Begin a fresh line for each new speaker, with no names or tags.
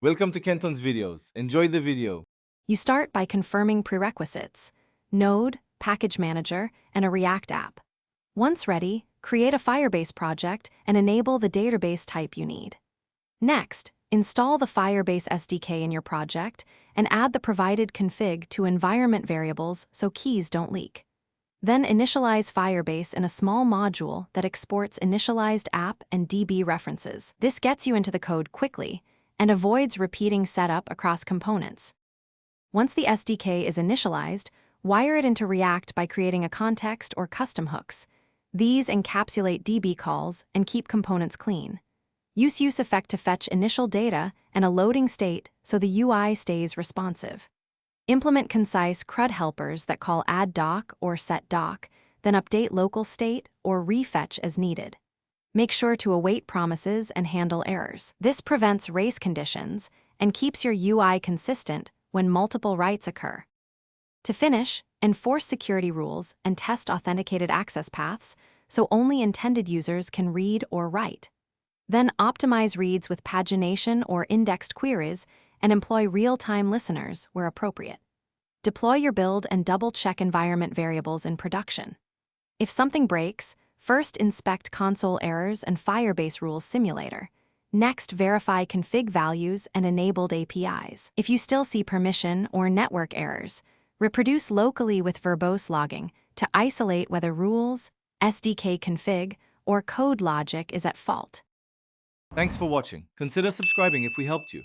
Welcome to Kenton's videos. Enjoy the video.
You start by confirming prerequisites: Node, Package Manager, and a React app. Once ready, create a Firebase project and enable the database type you need. Next, install the Firebase SDK in your project and add the provided config to environment variables so keys don't leak. Then initialize Firebase in a small module that exports initialized app and DB references. This gets you into the code quickly and avoids repeating setup across components. Once the SDK is initialized, wire it into React by creating a context or custom hooks. These encapsulate DB calls and keep components clean. Use useEffect to fetch initial data and a loading state so the UI stays responsive. Implement concise CRUD helpers that call add_doc or setDoc, then update local state or refetch as needed. Make sure to await promises and handle errors. This prevents race conditions and keeps your UI consistent when multiple writes occur. To finish, enforce security rules and test authenticated access paths so only intended users can read or write. Then optimize reads with pagination or indexed queries and employ real-time listeners where appropriate. Deploy your build and double-check environment variables in production. If something breaks, first inspect console errors and Firebase rules simulator. Next, verify config values and enabled APIs. If you still see permission or network errors, reproduce locally with verbose logging to isolate whether rules, SDK config, or code logic is at fault.
Thanks for watching. Consider subscribing if we helped you.